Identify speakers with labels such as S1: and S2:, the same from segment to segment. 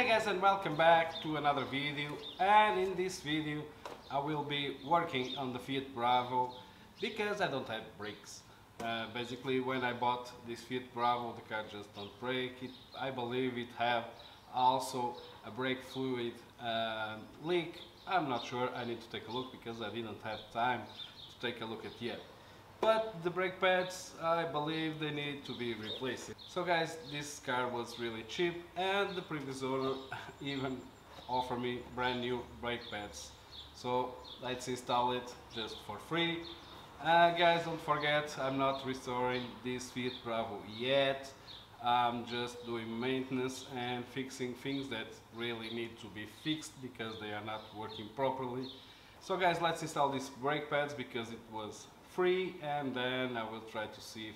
S1: guys, and welcome back to another video. And in this video I will be working on the Fiat Bravo because I don't have brakes. Basically, when I bought this Fiat Bravo, the car just don't brake. I believe it have also a brake fluid leak. I'm not sure, I need to take a look because I didn't have time to take a look at yet. But the brake pads, I believe they need to be replaced. So guys, this car was really cheap and the previous owner even offered me brand new brake pads. So let's install it just for free. Guys, don't forget, I'm not restoring this Fiat Bravo yet. I'm just doing maintenance and fixing things that really need to be fixed because they are not working properly. So guys, let's install these brake pads because it was free, and then I will try to see if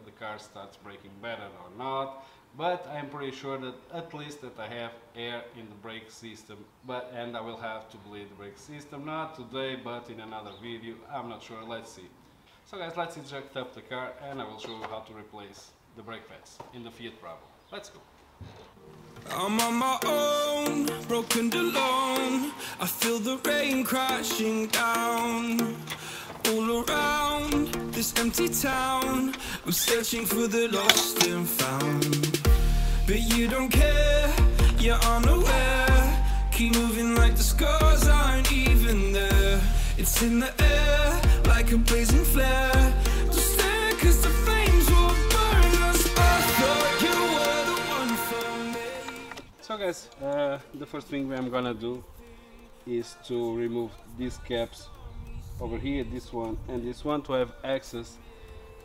S1: the car starts braking better or not. But I'm pretty sure that at least that I have air in the brake system, and I will have to bleed the brake system, not today but in another video, I'm not sure, let's see. So guys, let's eject up the car and I will show you how to replace the brake pads in the Fiat Bravo. Let's go.
S2: I'm on my own, broken alone. I feel the rain crashing down all around this empty town. I'm searching for the lost and found, but you don't care, you're unaware. Keep moving like the scars aren't even there. It's in the air like a blazing flare. Just stare, 'cause the flames will burn us. I thought you were the one for me.
S1: So guys, the first thing I'm gonna do is to remove these caps over here, this one and this one, to have access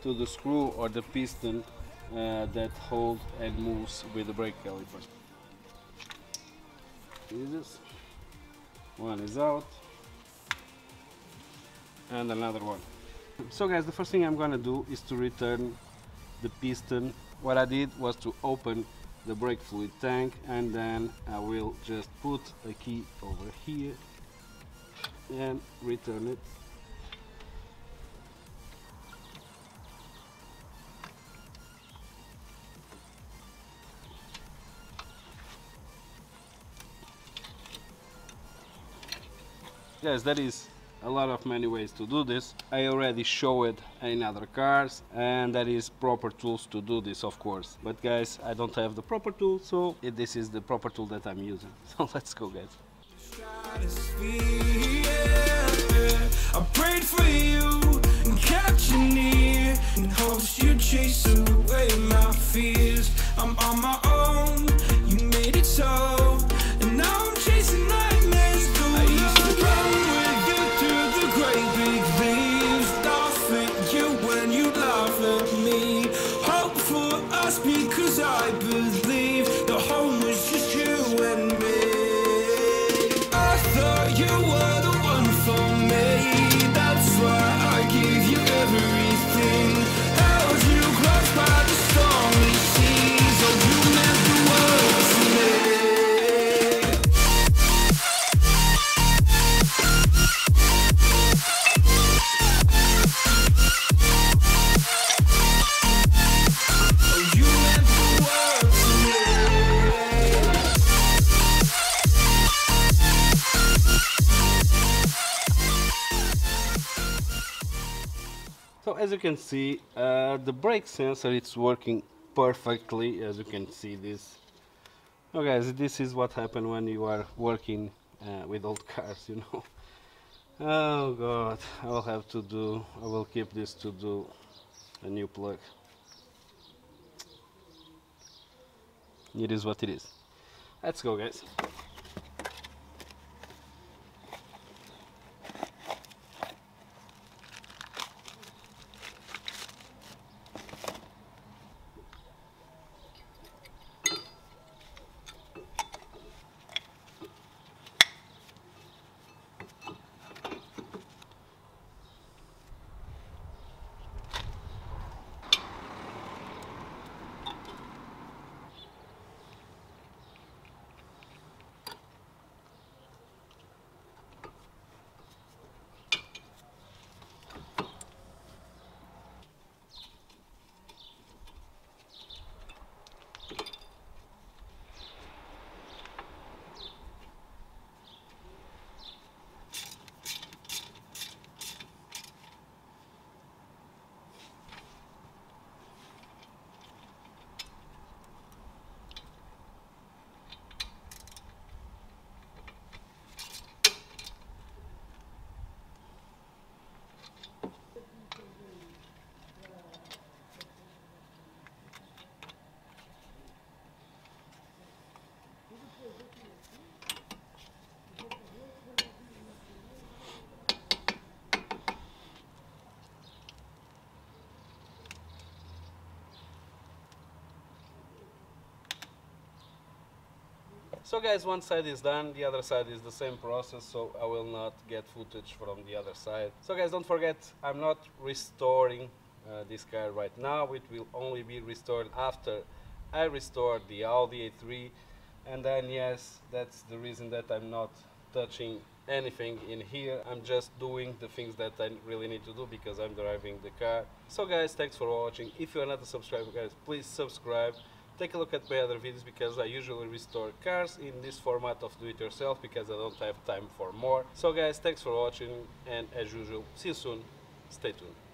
S1: to the screw or the piston that holds and moves with the brake calipers. Jesus, one is out and another one. So guys, the first thing I'm gonna do is to return the piston. What I did was to open the brake fluid tank, and then I will just put a key over here and return it. Yes, there is a lot of many ways to do this. I already showed in other cars, and there is proper tools to do this, of course. But guys, I don't have the proper tool, so this is the proper tool that I'm using. So let's go, guys.
S2: I prayed for you and kept you near in hopes you'd chase away my fears. I'm on my own, you made it so, and now I'm chasing nightmares. I used to run with you through the great big leaves, laugh at you when you laugh at me. Hope for us because I believe the home was just you and me. I thought you were the one for me, that's why I gave you everything. Held you close by the stormy seas, oh you meant the world to me. Oh you meant the world to me.
S1: So as you can see, the brake sensor, it's working perfectly, as you can see this. Oh guys, this is what happens when you are working with old cars, you know. Oh god, I will keep this to do a new plug. It is what it is. Let's go, guys. So guys, one side is done, the other side is the same process, so I will not get footage from the other side. So guys, don't forget, I'm not restoring this car right now. It will only be restored after I restore the Audi A3, and then yes, that's the reason that I'm not touching anything in here. I'm just doing the things that I really need to do because I'm driving the car. So guys, thanks for watching. If you are not a subscriber, guys, please subscribe. Take a look at my other videos because I usually restore cars in this format of do-it-yourself because I don't have time for more. So guys, thanks for watching, and as usual, see you soon. Stay tuned.